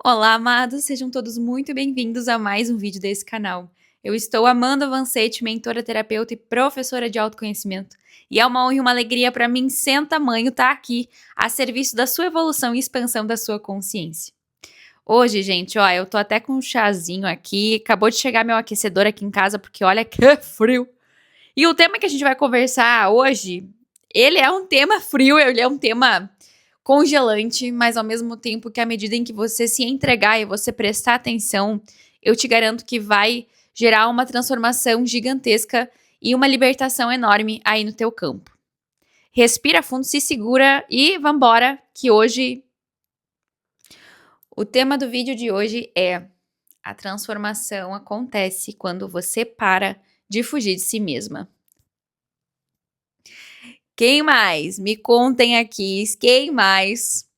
Olá, amados, sejam todos muito bem-vindos a mais um vídeo desse canal. Eu estou Amanda Vancetti, mentora, terapeuta e professora de autoconhecimento. E é uma honra e uma alegria para mim sem tamanho estar aqui a serviço da sua evolução e expansão da sua consciência. Hoje, gente, ó, eu tô até com um chazinho aqui, acabou de chegar meu aquecedor aqui em casa porque olha que frio. E o tema que a gente vai conversar hoje, ele é um tema frio, ele é um tema congelante, mas ao mesmo tempo que à medida em que você se entregar e você prestar atenção, eu te garanto que vai gerar uma transformação gigantesca e uma libertação enorme aí no teu campo. Respira fundo, se segura e vambora, que hoje o tema do vídeo de hoje é: a transformação acontece quando você para de fugir de si mesma. Quem mais? Me contem aqui, quem mais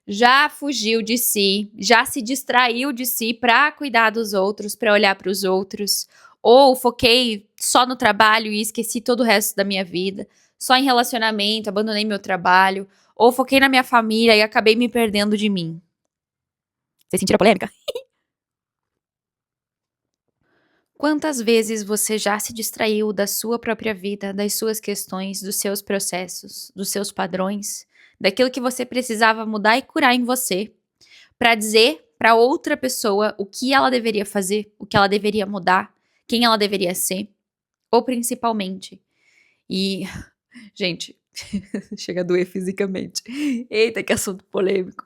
já fugiu de si, já se distraiu de si para cuidar dos outros, para olhar para os outros, ou foquei só no trabalho e esqueci todo o resto da minha vida, só em relacionamento, abandonei meu trabalho, ou foquei na minha família e acabei me perdendo de mim. Vocês sentiram a polêmica? Quantas vezes você já se distraiu da sua própria vida, das suas questões, dos seus processos, dos seus padrões, daquilo que você precisava mudar e curar em você, para dizer para outra pessoa o que ela deveria fazer, o que ela deveria mudar, quem ela deveria ser, ou principalmente. E, gente, chega a doer fisicamente. Eita, que assunto polêmico.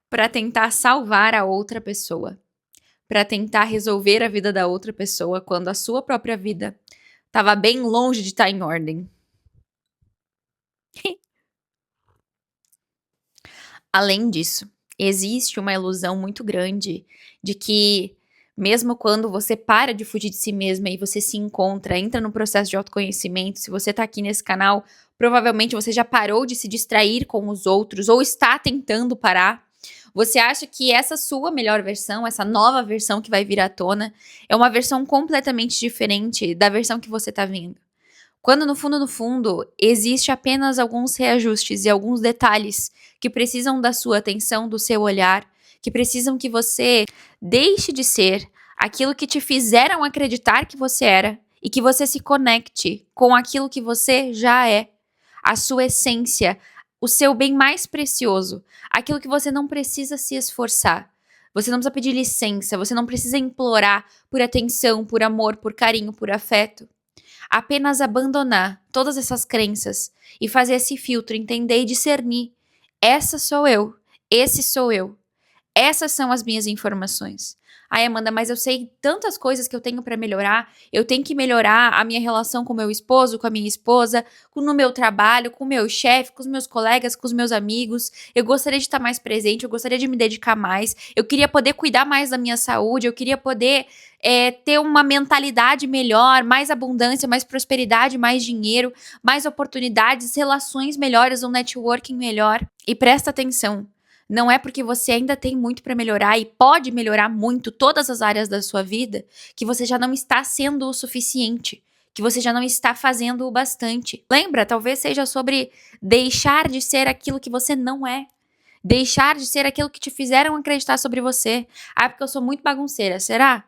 Para tentar salvar a outra pessoa, para tentar resolver a vida da outra pessoa quando a sua própria vida estava bem longe de estar em ordem. Além disso, existe uma ilusão muito grande de que, mesmo quando você para de fugir de si mesma e você se encontra, entra no processo de autoconhecimento, se você tá aqui nesse canal, provavelmente você já parou de se distrair com os outros ou está tentando parar. Você acha que essa sua melhor versão, essa nova versão que vai vir à tona, é uma versão completamente diferente da versão que você tá vendo. Quando no fundo, existe apenas alguns reajustes e alguns detalhes que precisam da sua atenção, do seu olhar, que precisam que você deixe de ser aquilo que te fizeram acreditar que você era e que você se conecte com aquilo que você já é, a sua essência, o seu bem mais precioso, aquilo que você não precisa se esforçar. Você não precisa pedir licença, você não precisa implorar por atenção, por amor, por carinho, por afeto. Apenas abandonar todas essas crenças e fazer esse filtro, entender e discernir. Essa sou eu, esse sou eu. Essas são as minhas informações. Ai, Amanda, mas eu sei tantas coisas que eu tenho para melhorar. Eu tenho que melhorar a minha relação com meu esposo, com a minha esposa, no meu trabalho, com o meu chefe, com os meus colegas, com os meus amigos. Eu gostaria de estar mais presente, eu gostaria de me dedicar mais. Eu queria poder cuidar mais da minha saúde, eu queria poder ter uma mentalidade melhor, mais abundância, mais prosperidade, mais dinheiro, mais oportunidades, relações melhores, um networking melhor. E presta atenção. Não é porque você ainda tem muito para melhorar e pode melhorar muito todas as áreas da sua vida que você já não está sendo o suficiente, que você já não está fazendo o bastante. Lembra, talvez seja sobre deixar de ser aquilo que você não é. Deixar de ser aquilo que te fizeram acreditar sobre você. Ah, porque eu sou muito bagunceira. Será?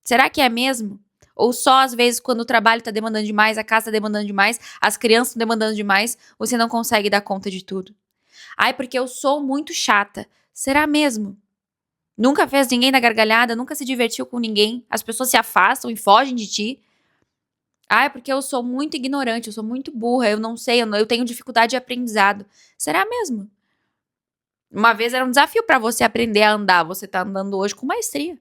Será que é mesmo? Ou só às vezes quando o trabalho está demandando demais, a casa está demandando demais, as crianças estão demandando demais, você não consegue dar conta de tudo? Ai, porque eu sou muito chata. Será mesmo? Nunca fez ninguém dar gargalhada, nunca se divertiu com ninguém, as pessoas se afastam e fogem de ti. Ai, porque eu sou muito ignorante, eu sou muito burra, eu não sei, eu tenho dificuldade de aprendizado. Será mesmo? Uma vez era um desafio pra você aprender a andar, você tá andando hoje com maestria.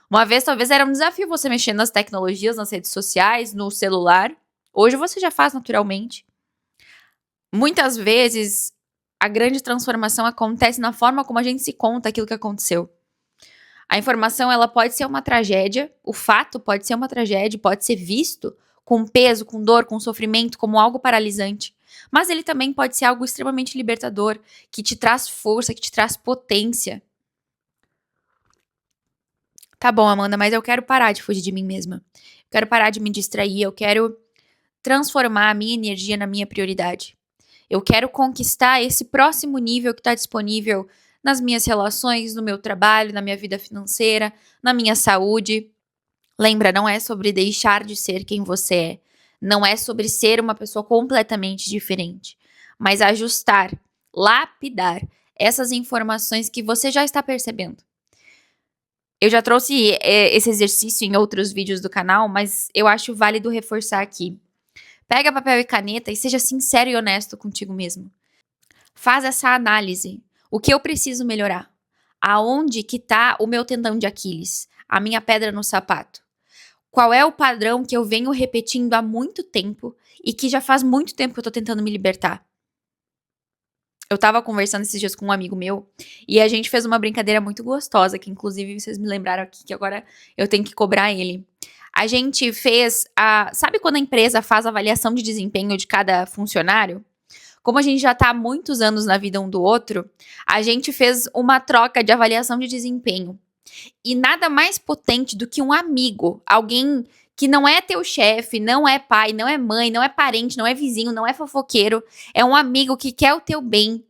Uma vez talvez era um desafio você mexer nas tecnologias, nas redes sociais, no celular. Hoje você já faz naturalmente. Muitas vezes a grande transformação acontece na forma como a gente se conta aquilo que aconteceu. A informação, ela pode ser uma tragédia, o fato pode ser uma tragédia, pode ser visto com peso, com dor, com sofrimento, como algo paralisante. Mas ele também pode ser algo extremamente libertador, que te traz força, que te traz potência. Tá bom, Amanda, mas eu quero parar de fugir de mim mesma. Eu quero parar de me distrair, eu quero transformar a minha energia na minha prioridade. Eu quero conquistar esse próximo nível que está disponível nas minhas relações, no meu trabalho, na minha vida financeira, na minha saúde. Lembra, não é sobre deixar de ser quem você é. Não é sobre ser uma pessoa completamente diferente. Mas ajustar, lapidar essas informações que você já está percebendo. Eu já trouxe esse exercício em outros vídeos do canal, mas eu acho válido reforçar aqui. Pega papel e caneta e seja sincero e honesto contigo mesmo. Faz essa análise. O que eu preciso melhorar? Aonde que tá o meu tendão de Aquiles? A minha pedra no sapato? Qual é o padrão que eu venho repetindo há muito tempo e que já faz muito tempo que eu tô tentando me libertar? Eu tava conversando esses dias com um amigo meu e a gente fez uma brincadeira muito gostosa, que inclusive vocês me lembraram aqui que agora eu tenho que cobrar ele. A gente fez sabe quando a empresa faz a avaliação de desempenho de cada funcionário? Como a gente já tá há muitos anos na vida um do outro, a gente fez uma troca de avaliação de desempenho. E nada mais potente do que um amigo, alguém que não é teu chefe, não é pai, não é mãe, não é parente, não é vizinho, não é fofoqueiro, é um amigo que quer o teu bem,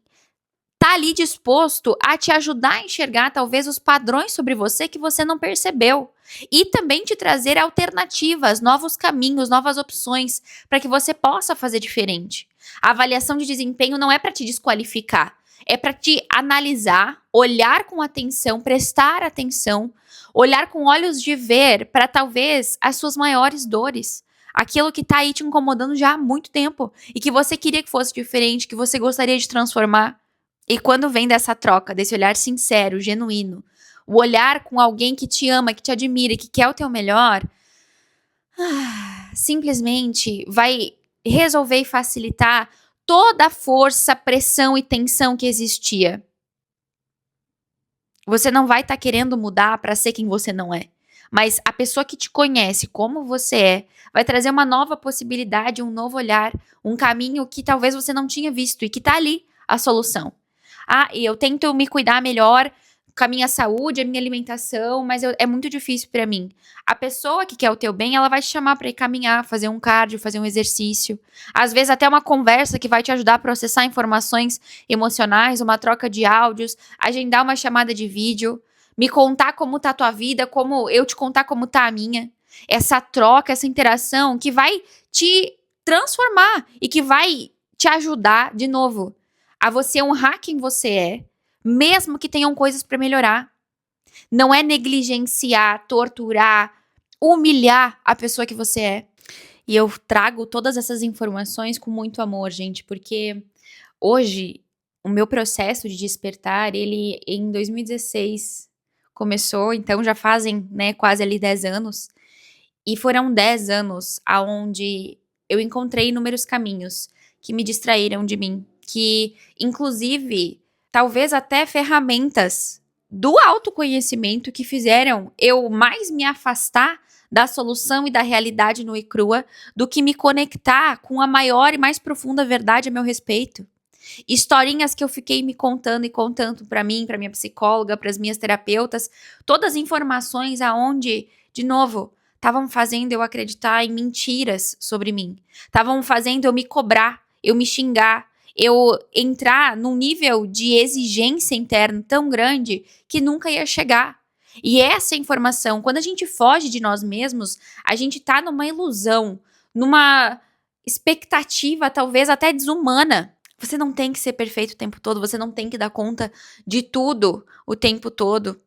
tá ali disposto a te ajudar a enxergar talvez os padrões sobre você que você não percebeu e também te trazer alternativas, novos caminhos, novas opções para que você possa fazer diferente. A avaliação de desempenho não é para te desqualificar, é para te analisar, olhar com atenção, prestar atenção, olhar com olhos de ver para talvez as suas maiores dores. Aquilo que tá aí te incomodando já há muito tempo e que você queria que fosse diferente, que você gostaria de transformar. E quando vem dessa troca, desse olhar sincero, genuíno, o olhar com alguém que te ama, que te admira, que quer o teu melhor, simplesmente vai resolver e facilitar toda a força, pressão e tensão que existia. Você não vai estar querendo mudar para ser quem você não é. Mas a pessoa que te conhece como você é, vai trazer uma nova possibilidade, um novo olhar, um caminho que talvez você não tinha visto e que tá ali a solução. E eu tento me cuidar melhor com a minha saúde, a minha alimentação, mas é muito difícil pra mim. A pessoa que quer o teu bem, ela vai te chamar pra ir caminhar, fazer um cardio, fazer um exercício. Às vezes até uma conversa que vai te ajudar a processar informações emocionais, uma troca de áudios, agendar uma chamada de vídeo, me contar como tá a tua vida, como eu te contar como tá a minha. Essa troca, essa interação que vai te transformar e que vai te ajudar, de novo, a você honrar quem você é, mesmo que tenham coisas para melhorar. Não é negligenciar, torturar, humilhar a pessoa que você é. E eu trago todas essas informações com muito amor, gente, porque hoje o meu processo de despertar, ele em 2016 começou, então já fazem, né, quase ali 10 anos. E foram 10 anos aonde eu encontrei inúmeros caminhos que me distraíram de mim, que inclusive talvez até ferramentas do autoconhecimento que fizeram eu mais me afastar da solução e da realidade nua e crua do que me conectar com a maior e mais profunda verdade a meu respeito. Historinhas que eu fiquei me contando e contando para mim, para minha psicóloga, para as minhas terapeutas, todas informações aonde, de novo, estavam fazendo eu acreditar em mentiras sobre mim. Estavam fazendo eu me cobrar, eu me xingar, eu entrar num nível de exigência interna tão grande que nunca ia chegar. E essa informação, quando a gente foge de nós mesmos, a gente tá numa ilusão, numa expectativa talvez até desumana. Você não tem que ser perfeito o tempo todo, você não tem que dar conta de tudo o tempo todo.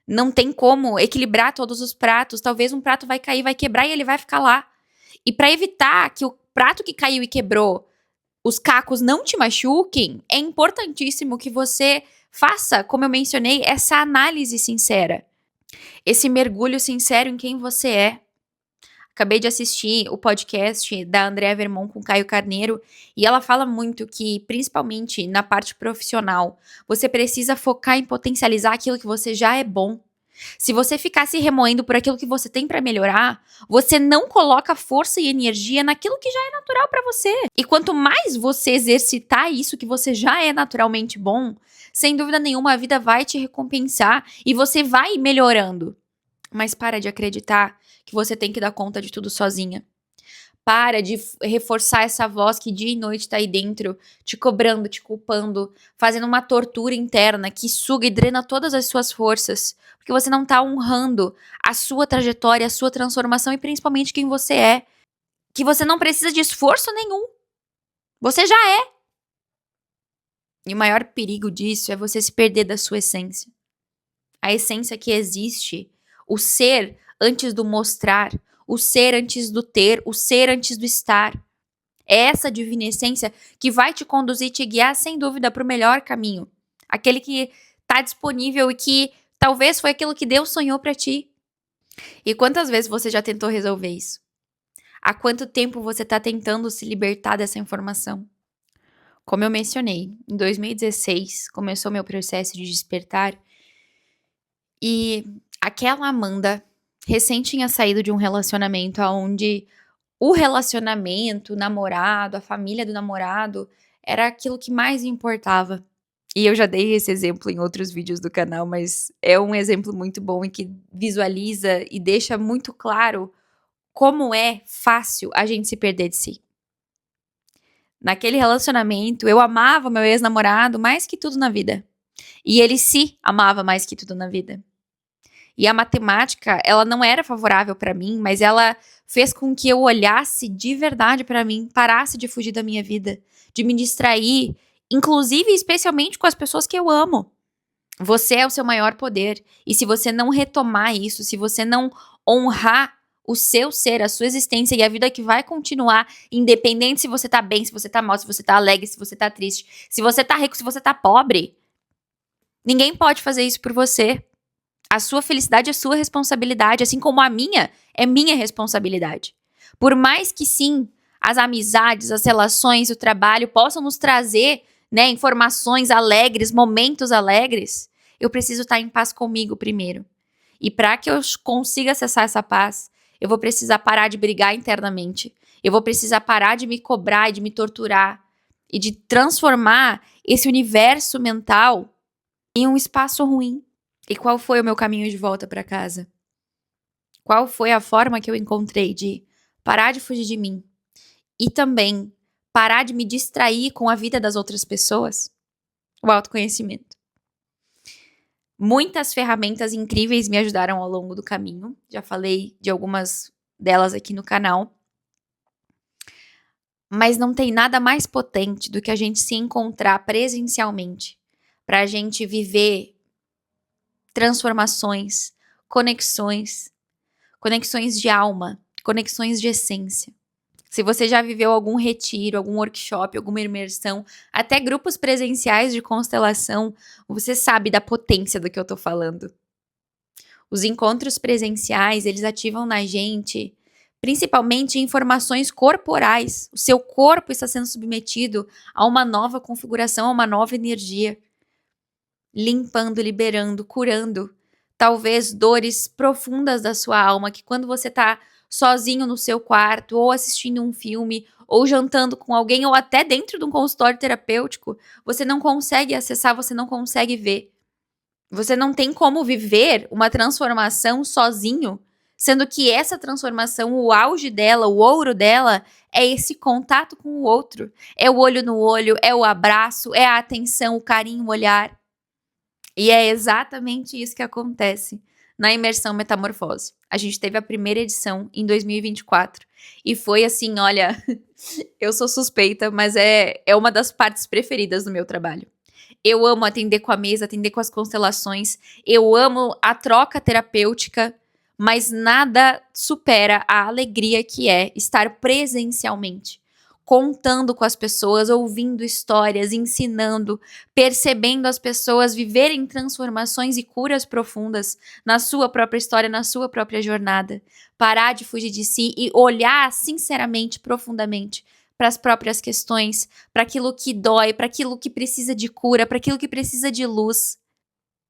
Não tem como equilibrar todos os pratos. Talvez um prato vai cair, vai quebrar e ele vai ficar lá. E para evitar que o prato que caiu e quebrou, os cacos não te machuquem, é importantíssimo que você faça, como eu mencionei, essa análise sincera. Esse mergulho sincero em quem você é. Acabei de assistir o podcast da Andrea Vermont com Caio Carneiro e ela fala muito que, principalmente na parte profissional, você precisa focar em potencializar aquilo que você já é bom. Se você ficar se remoendo por aquilo que você tem para melhorar, você não coloca força e energia naquilo que já é natural para você. E quanto mais você exercitar isso que você já é naturalmente bom, sem dúvida nenhuma a vida vai te recompensar e você vai melhorando. Mas para de acreditar que você tem que dar conta de tudo sozinha. Para de reforçar essa voz que dia e noite tá aí dentro, te cobrando, te culpando, fazendo uma tortura interna que suga e drena todas as suas forças, porque você não tá honrando a sua trajetória, a sua transformação e principalmente quem você é, que você não precisa de esforço nenhum. Você já é. E o maior perigo disso é você se perder da sua essência. A essência que existe, o ser antes do mostrar, o ser antes do ter, o ser antes do estar. É essa divina essência que vai te conduzir e te guiar, sem dúvida, para o melhor caminho. Aquele que está disponível e que talvez foi aquilo que Deus sonhou para ti. E quantas vezes você já tentou resolver isso? Há quanto tempo você está tentando se libertar dessa informação? Como eu mencionei, em 2016 começou meu processo de despertar e aquela Amanda recém tinha saído de um relacionamento onde o relacionamento, o namorado, a família do namorado, era aquilo que mais importava. E eu já dei esse exemplo em outros vídeos do canal, mas é um exemplo muito bom e que visualiza e deixa muito claro como é fácil a gente se perder de si. Naquele relacionamento, eu amava meu ex-namorado mais que tudo na vida. E ele se amava mais que tudo na vida. E a matemática, ela não era favorável para mim, mas ela fez com que eu olhasse de verdade para mim, parasse de fugir da minha vida, de me distrair, inclusive e especialmente com as pessoas que eu amo. Você é o seu maior poder, e se você não retomar isso, se você não honrar o seu ser, a sua existência e a vida que vai continuar, independente se você tá bem, se você tá mal, se você tá alegre, se você tá triste, se você tá rico, se você tá pobre, ninguém pode fazer isso por você. A sua felicidade é sua responsabilidade, assim como a minha é minha responsabilidade. Por mais que sim, as amizades, as relações, o trabalho possam nos trazer, né, informações alegres, momentos alegres, eu preciso estar em paz comigo primeiro. E para que eu consiga acessar essa paz, eu vou precisar parar de brigar internamente. Eu vou precisar parar de me cobrar e de me torturar e de transformar esse universo mental em um espaço ruim. E qual foi o meu caminho de volta para casa? Qual foi a forma que eu encontrei de parar de fugir de mim e também parar de me distrair com a vida das outras pessoas? O autoconhecimento. Muitas ferramentas incríveis me ajudaram ao longo do caminho. Já falei de algumas delas aqui no canal. Mas não tem nada mais potente do que a gente se encontrar presencialmente para a gente viver transformações, conexões de alma, conexões de essência. Se você já viveu algum retiro, algum workshop, alguma imersão, até grupos presenciais de constelação, você sabe da potência do que eu tô falando. Os encontros presenciais, eles ativam na gente, principalmente informações corporais. O seu corpo está sendo submetido a uma nova configuração, a uma nova energia. Limpando, liberando, curando. Talvez dores profundas da sua alma, que quando você tá sozinho no seu quarto, ou assistindo um filme, ou jantando com alguém, ou até dentro de um consultório terapêutico, você não consegue acessar, você não consegue ver. Você não tem como viver uma transformação sozinho, sendo que essa transformação, o auge dela, o ouro dela, é esse contato com o outro. É o olho no olho, é o abraço, é a atenção, o carinho, o olhar. E é exatamente isso que acontece na imersão Metamorfose. A gente teve a primeira edição em 2024 e foi assim, olha, eu sou suspeita, mas é uma das partes preferidas do meu trabalho. Eu amo atender com a mesa, atender com as constelações, eu amo a troca terapêutica, mas nada supera a alegria que é estar presencialmente, contando com as pessoas, ouvindo histórias, ensinando, percebendo as pessoas viverem transformações e curas profundas na sua própria história, na sua própria jornada. Parar de fugir de si e olhar sinceramente, profundamente para as próprias questões, para aquilo que dói, para aquilo que precisa de cura, para aquilo que precisa de luz.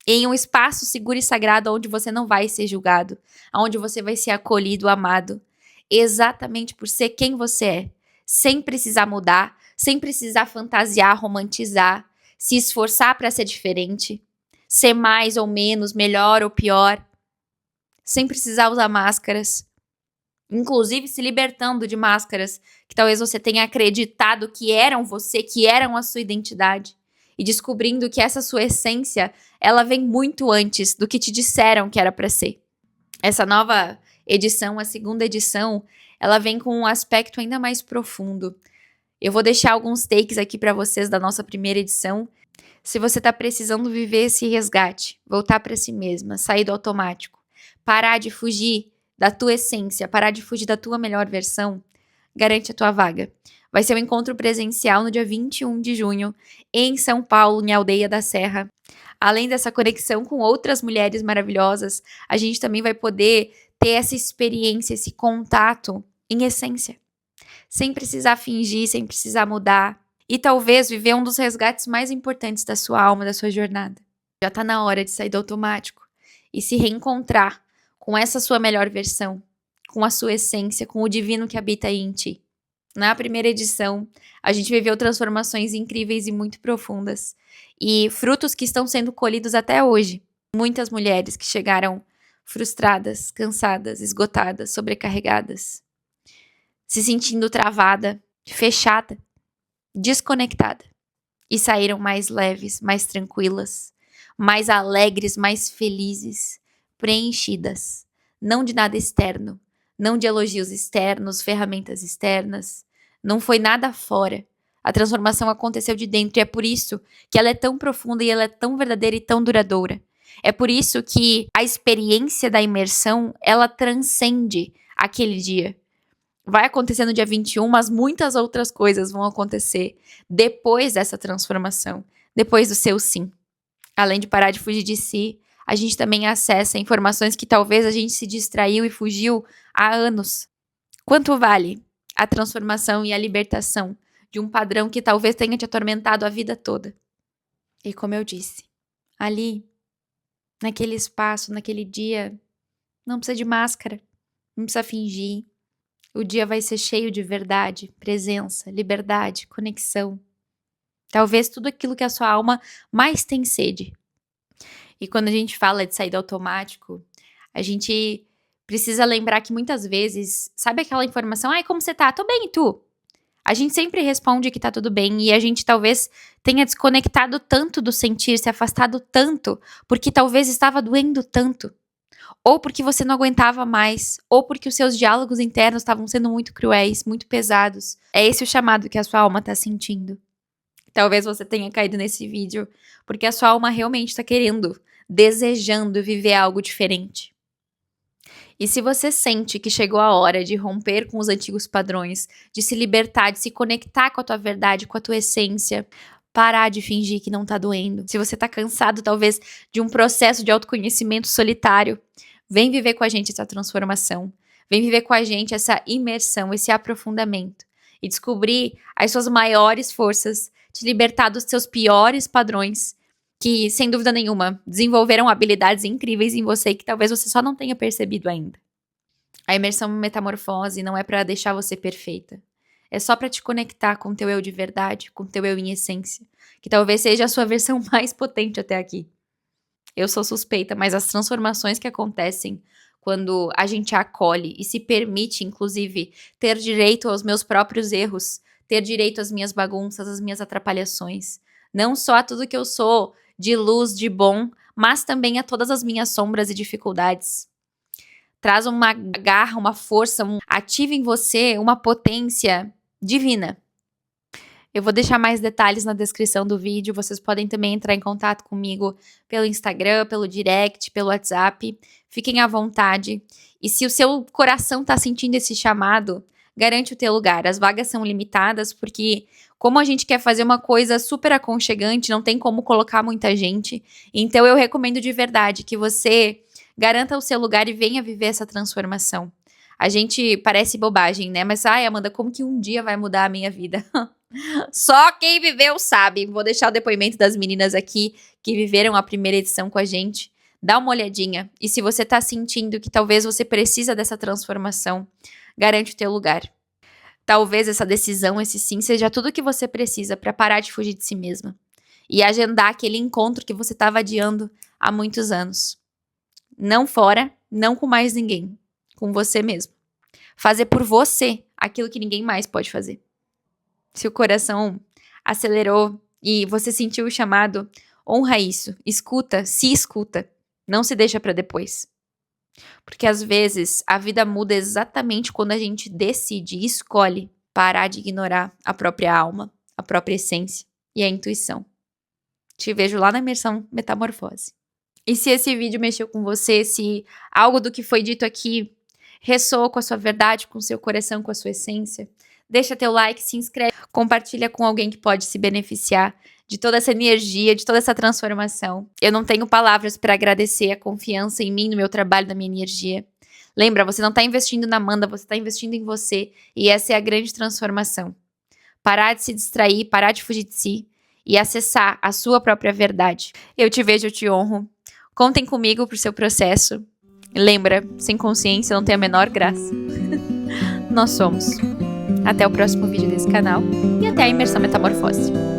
Em um espaço seguro e sagrado onde você não vai ser julgado, onde você vai ser acolhido, amado, exatamente por ser quem você é, sem precisar mudar, sem precisar fantasiar, romantizar, se esforçar para ser diferente, ser mais ou menos, melhor ou pior, sem precisar usar máscaras. Inclusive se libertando de máscaras que talvez você tenha acreditado que eram você, que eram a sua identidade. E descobrindo que essa sua essência, ela vem muito antes do que te disseram que era para ser. Essa nova edição, a segunda edição, ela vem com um aspecto ainda mais profundo. Eu vou deixar alguns takes aqui para vocês da nossa primeira edição. Se você tá precisando viver esse resgate, voltar para si mesma, sair do automático, parar de fugir da tua essência, parar de fugir da tua melhor versão, garante a tua vaga. Vai ser um encontro presencial no dia 21 de junho, em São Paulo, em Aldeia da Serra. Além dessa conexão com outras mulheres maravilhosas, a gente também vai poder ter essa experiência, esse contato em essência. Sem precisar fingir, sem precisar mudar. E talvez viver um dos resgates mais importantes da sua alma, da sua jornada. Já tá na hora de sair do automático e se reencontrar com essa sua melhor versão, com a sua essência, com o divino que habita aí em ti. Na primeira edição, a gente viveu transformações incríveis e muito profundas. E frutos que estão sendo colhidos até hoje. Muitas mulheres que chegaram frustradas, cansadas, esgotadas, sobrecarregadas. Se sentindo travada, fechada, desconectada. E saíram mais leves, mais tranquilas, mais alegres, mais felizes, preenchidas. Não de nada externo, não de elogios externos, ferramentas externas. Não foi nada fora. A transformação aconteceu de dentro e é por isso que ela é tão profunda e ela é tão verdadeira e tão duradoura. É por isso que a experiência da imersão, ela transcende aquele dia. Vai acontecer no dia 21, mas muitas outras coisas vão acontecer depois dessa transformação, depois do seu sim. Além de parar de fugir de si, a gente também acessa informações que talvez a gente se distraiu e fugiu há anos. Quanto vale a transformação e a libertação de um padrão que talvez tenha te atormentado a vida toda? E como eu disse, ali, naquele espaço, naquele dia, não precisa de máscara, não precisa fingir. O dia vai ser cheio de verdade, presença, liberdade, conexão. Talvez tudo aquilo que a sua alma mais tem sede. E quando a gente fala de sair do automático, a gente precisa lembrar que muitas vezes, sabe aquela informação? Ai, como você tá? Tô bem, e tu? A gente sempre responde que tá tudo bem e a gente talvez tenha desconectado tanto do sentir, se afastado tanto, porque talvez estava doendo tanto. Ou porque você não aguentava mais, ou porque os seus diálogos internos estavam sendo muito cruéis, muito pesados. É esse o chamado que a sua alma tá sentindo. Talvez você tenha caído nesse vídeo porque a sua alma realmente está querendo, desejando viver algo diferente. E se você sente que chegou a hora de romper com os antigos padrões, de se libertar, de se conectar com a tua verdade, com a tua essência, parar de fingir que não tá doendo. Se você tá cansado, talvez, de um processo de autoconhecimento solitário, vem viver com a gente essa transformação. Vem viver com a gente essa imersão, esse aprofundamento. E descobrir as suas maiores forças, te libertar dos seus piores padrões, que, sem dúvida nenhuma, desenvolveram habilidades incríveis em você e que talvez você só não tenha percebido ainda. A imersão metamorfose não é pra deixar você perfeita. É só pra te conectar com o teu eu de verdade, com o teu eu em essência, que talvez seja a sua versão mais potente até aqui. Eu sou suspeita, mas as transformações que acontecem quando a gente acolhe e se permite, inclusive, ter direito aos meus próprios erros, ter direito às minhas bagunças, às minhas atrapalhações. Não só a tudo que eu sou de luz, de bom, mas também a todas as minhas sombras e dificuldades. Traz uma garra, uma força, ativa em você uma potência divina. Eu vou deixar mais detalhes na descrição do vídeo. Vocês podem também entrar em contato comigo pelo Instagram, pelo direct, pelo WhatsApp. Fiquem à vontade. E se o seu coração está sentindo esse chamado, garante o teu lugar. As vagas são limitadas porque, como a gente quer fazer uma coisa super aconchegante, não tem como colocar muita gente. Então eu recomendo de verdade que você garanta o seu lugar e venha viver essa transformação. A gente parece bobagem, né? Mas, ai, Amanda, como que um dia vai mudar a minha vida? Só quem viveu sabe. Vou deixar o depoimento das meninas aqui que viveram a primeira edição com a gente. Dá uma olhadinha. E se você tá sentindo que talvez você precisa dessa transformação, garante o teu lugar. Talvez essa decisão, esse sim, seja tudo o que você precisa para parar de fugir de si mesma. E agendar aquele encontro que você estava adiando há muitos anos. Não fora, não com mais ninguém. Com você mesmo. Fazer por você aquilo que ninguém mais pode fazer. Se o coração acelerou e você sentiu o chamado, honra isso. Escuta, se escuta. Não se deixa pra depois. Porque às vezes a vida muda exatamente quando a gente decide e escolhe parar de ignorar a própria alma, a própria essência e a intuição. Te vejo lá na imersão Metamorfose. E se esse vídeo mexeu com você, se algo do que foi dito aqui ressoou com a sua verdade, com o seu coração, com a sua essência, deixa teu like, se inscreve, compartilha com alguém que pode se beneficiar de toda essa energia, de toda essa transformação. Eu não tenho palavras para agradecer a confiança em mim, no meu trabalho, na minha energia. Lembra, você não está investindo na Amanda, você está investindo em você. E essa é a grande transformação. Parar de se distrair, parar de fugir de si e acessar a sua própria verdade. Eu te vejo, eu te honro. Contem comigo pro seu processo. Lembra, sem consciência não tem a menor graça. Nós somos. Até o próximo vídeo desse canal e até a imersão Metamorfose.